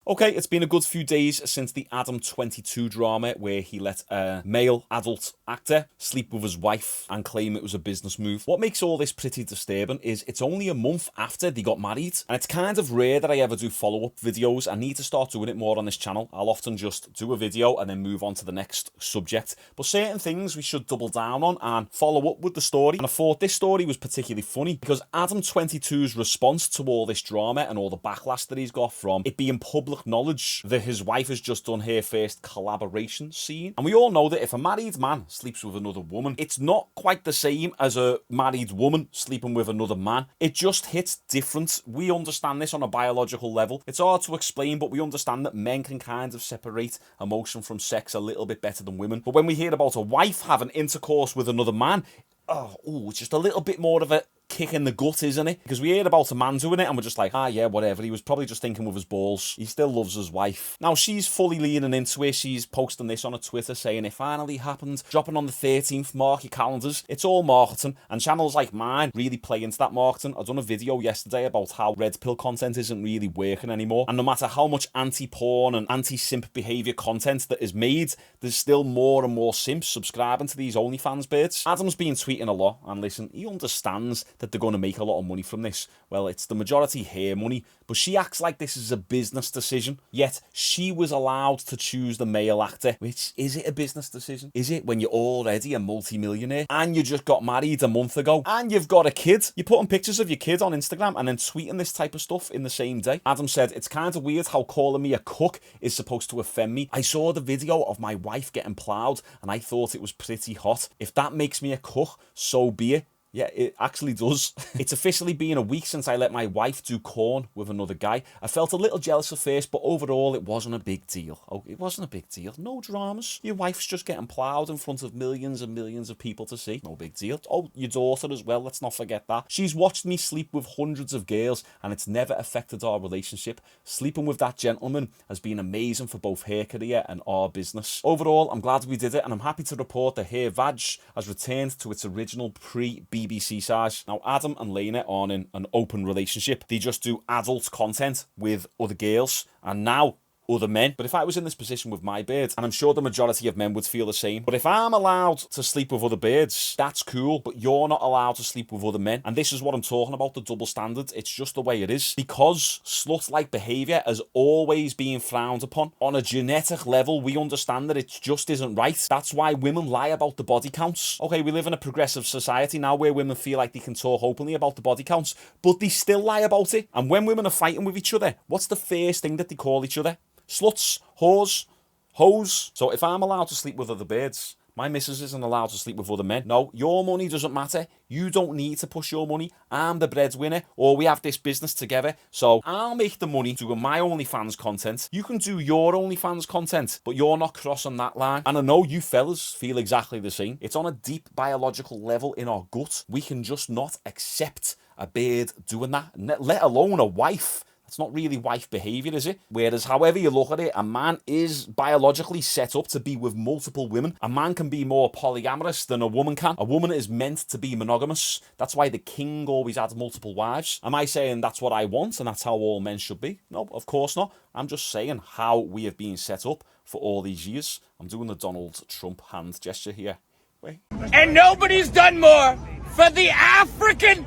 Okay, it's been a good few days since the Adam22 drama where he let a male adult actor sleep with his wife and claim it was a business move. What makes all this pretty disturbing is it's only a month after they got married, and it's kind of rare that I ever do follow-up videos. I need to start doing it more on this channel. I'll often just do a video and then move on to the next subject, but certain things we should double down on and follow up with the story. And I thought this story was particularly funny because Adam22's response to all this drama and all the backlash that he's got from it being public knowledge that his wife has just done her first collaboration scene. And we all know that if a married man sleeps with another woman, it's not quite the same as a married woman sleeping with another man. It just hits different. We understand this on a biological level. It's hard to explain, but we understand that men can kind of separate emotion from sex a little bit better than women. But when we hear about a wife having intercourse with another man, it's just a little bit more of a kick in the gut, isn't it? Because we heard about a man doing it and we're just like, yeah, whatever. He was probably just thinking with his balls. He still loves his wife. Now, she's fully leaning into it. She's posting this on her Twitter saying it finally happened, dropping on the 13th, mark your calendars. It's all marketing, and channels like mine really play into that marketing. I done a video yesterday about how red pill content isn't really working anymore, and no matter how much anti-porn and anti-simp behaviour content that is made, there's still more and more simps subscribing to these OnlyFans birds. Adam's been tweeting a lot, and listen, he understands that they're going to make a lot of money from this. Well, it's the majority her money, but she acts like this is a business decision, yet she was allowed to choose the male actor. Which, is it a business decision? Is it when you're already a multi-millionaire and you just got married a month ago and you've got a kid? You're putting pictures of your kid on Instagram and then tweeting this type of stuff in the same day. Adam said, it's kind of weird how calling me a cook is supposed to offend me. I saw the video of my wife getting plowed and I thought it was pretty hot. If that makes me a cook, so be it. Yeah, it actually does. It's officially been a week since I let my wife do corn with another guy. I felt a little jealous at first, but overall it wasn't a big deal. Oh, it wasn't a big deal. No dramas. Your wife's just getting ploughed in front of millions and millions of people to see. No big deal. Oh, your daughter as well. Let's not forget that. She's watched me sleep with hundreds of girls and it's never affected our relationship. Sleeping with that gentleman has been amazing for both her career and our business. Overall, I'm glad we did it, and I'm happy to report that her vag has returned to its original pre-BBC size. Now, Adam and Lena aren't in an open relationship. They just do adult content with other girls, and now other men. But if I was in this position with my birds, and I'm sure the majority of men would feel the same, but if I'm allowed to sleep with other birds, that's cool, but you're not allowed to sleep with other men. And this is what I'm talking about, the double standard. It's just the way it is. Because slut-like behaviour has always been frowned upon. On a genetic level, we understand that it just isn't right. That's why women lie about the body counts. Okay, we live in a progressive society now where women feel like they can talk openly about the body counts, but they still lie about it. And when women are fighting with each other, what's the first thing that they call each other? Sluts, whores, hoes. So if I'm allowed to sleep with other birds, my missus isn't allowed to sleep with other men. No, your money doesn't matter. You don't need to push your money. I'm the breadwinner, or we have this business together. So I'll make the money doing my OnlyFans content. You can do your OnlyFans content, but you're not crossing that line. And I know you fellas feel exactly the same. It's on a deep biological level in our gut. We can just not accept a bird doing that, let alone a wife. It's not really wife behaviour, is it? Whereas, however you look at it, a man is biologically set up to be with multiple women. A man can be more polyamorous than a woman can. A woman is meant to be monogamous. That's why the king always had multiple wives. Am I saying that's what I want and that's how all men should be? No, of course not. I'm just saying how we have been set up for all these years. I'm doing the Donald Trump hand gesture here. Wait. And nobody's done more for the African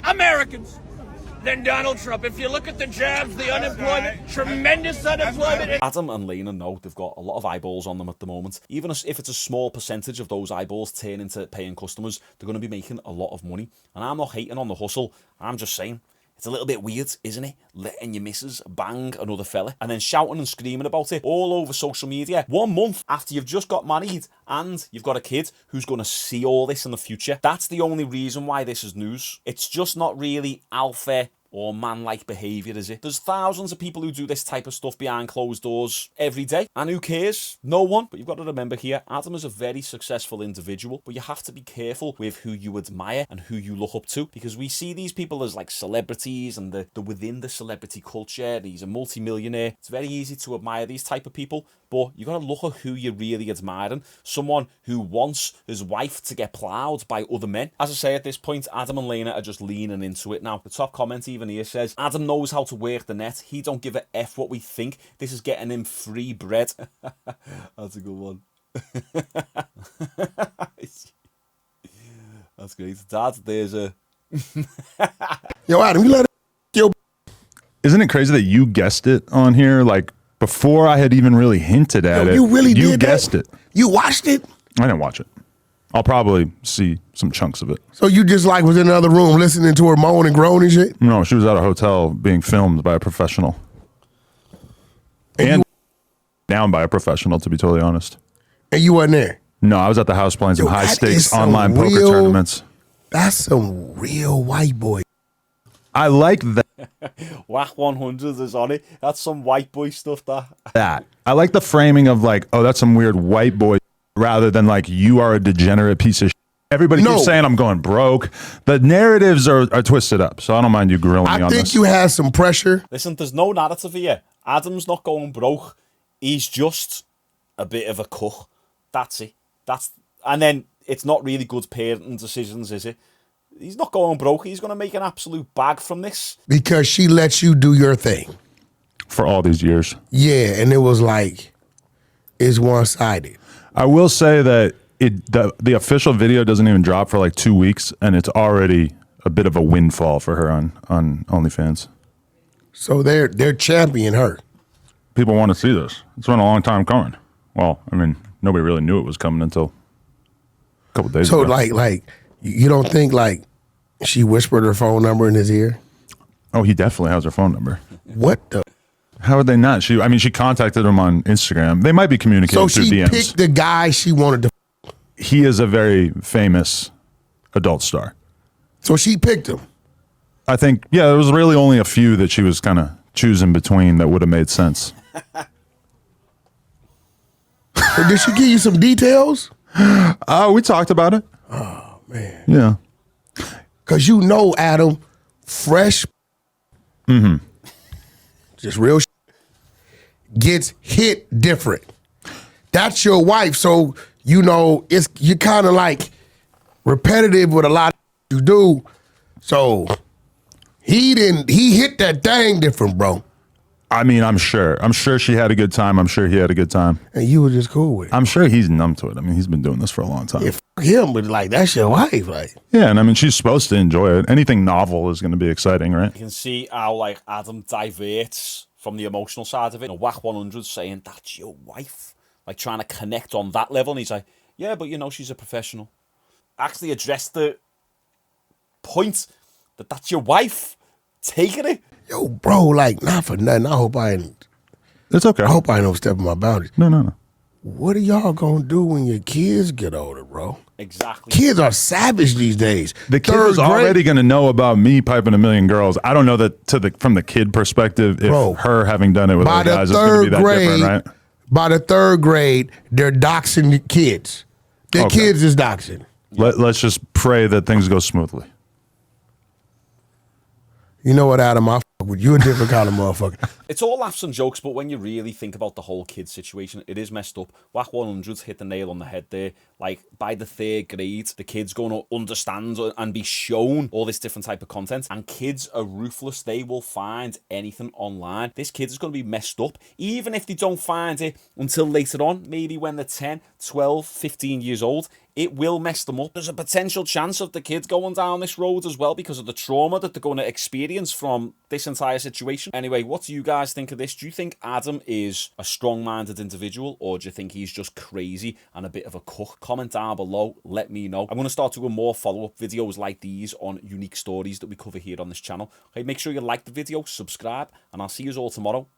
Americans than Donald Trump. If you look at the jobs, the unemployment, tremendous unemployment. Adam and Lena know they've got a lot of eyeballs on them at the moment. Even if it's a small percentage of those eyeballs turn into paying customers, they're going to be making a lot of money. And I'm not hating on the hustle. I'm just saying, it's a little bit weird, isn't it? Letting your missus bang another fella and then shouting and screaming about it all over social media 1 month after you've just got married and you've got a kid who's going to see all this in the future. That's the only reason why this is news. It's just not really alpha or man-like behaviour, is it? There's thousands of people who do this type of stuff behind closed doors every day. And who cares? No one. But you've got to remember here, Adam is a very successful individual, but you have to be careful with who you admire and who you look up to, because we see these people as like celebrities and the within the celebrity culture. He's a multi-millionaire. It's very easy to admire these type of people, but you got to look at who you're really admiring. Someone who wants his wife to get ploughed by other men. As I say, at this point, Adam and Lena are just leaning into it now. The top comment Stephen here says, Adam knows how to work the net. He don't give a F what we think. This is getting him free bread. That's a good one. That's great. Dad, there's a... Yo, Adam, you let it... Yo. Isn't it crazy that you guessed it on here? Like, before I had even really hinted at it. You really did that? guessed it. You watched it? I didn't watch it. I'll probably see some chunks of it. So you just like was in another room listening to her moan and groan and shit? No, she was at a hotel being filmed by a professional. And down by a professional, to be totally honest. And you wasn't there? No, I was at the house playing some Yo, high-stakes online poker tournaments. That's some real white boy. I like that. Whack 100 is on it. That's some white boy stuff, that. I like the framing of like, oh, that's some weird white boy, rather than like, you are a degenerate piece of shit. Everybody keeps saying I'm going broke. The narratives are twisted up, so I don't mind you grilling me on this. I think you had some pressure. Listen, there's no narrative here. Adam's not going broke. He's just a bit of a cuck. That's it. And then it's not really good parenting decisions, is it? He's not going broke. He's going to make an absolute bag from this. Because she lets you do your thing. For all these years. Yeah, and it was like, it's one-sided. I will say that the official video doesn't even drop for like 2 weeks, and it's already a bit of a windfall for her on OnlyFans. So they're championing her. People want to see this. It's been a long time coming. Well, I mean, nobody really knew it was coming until a couple days ago. So like you don't think like she whispered her phone number in his ear? Oh, he definitely has her phone number. What the? How would they not? She contacted him on Instagram. They might be communicating through DMs. So she picked the guy she wanted to. He is a very famous adult star. So she picked him. I think, yeah, there was really only a few that she was kind of choosing between that would have made sense. So did she give you some details? We talked about it. Oh, man. Yeah. Because you know, Adam, fresh, just real gets hit different. That's your wife, so you know you're kind of like repetitive with a lot of you do. So he hit that thing different, bro. I mean, I'm sure she had a good time. I'm sure he had a good time. And you were just cool with it. I'm sure he's numb to it. I mean, he's been doing this for a long time. Yeah, him, but like, that's your wife, like. Yeah, and I mean, she's supposed to enjoy it. Anything novel is going to be exciting, right? You can see how like Adam diverts from the emotional side of it. Whack 100 saying, that's your wife. Like trying to connect on that level. And he's like, yeah, but you know, she's a professional. Actually address the point that that's your wife. Taking it. Yo, bro, like, not for nothing. I hope I ain't. It's okay. I hope I ain't overstepping my boundaries. No. What are y'all gonna do when your kids get older, bro? Exactly. Kids are savage these days. The kid is already going to know about me piping a million girls. I don't know that from the kid perspective, if her having done it with other guys is going to be that different, right? By the third grade, they're doxing the kids. The kids is doxing. Let's just pray that things go smoothly. You know what, Adam? I fuck with you, a different kind of motherfucker. It's all laughs and jokes, but when you really think about the whole kid situation, it is messed up. Whack 100's hit the nail on the head there. Like, by the third grade, the kid's going to understand and be shown all this different type of content. And kids are ruthless. They will find anything online. This kid is going to be messed up, even if they don't find it until later on, maybe when they're 10, 12, 15 years old. It will mess them up. There's a potential chance of the kids going down this road as well because of the trauma that they're going to experience from this entire situation. Anyway, what do you guys think of this? Do you think Adam is a strong-minded individual, or do you think he's just crazy and a bit of a cuck? Comment down below. Let me know. I'm going to start doing more follow-up videos like these on unique stories that we cover here on this channel. Okay, make sure you like the video, subscribe, and I'll see you all tomorrow.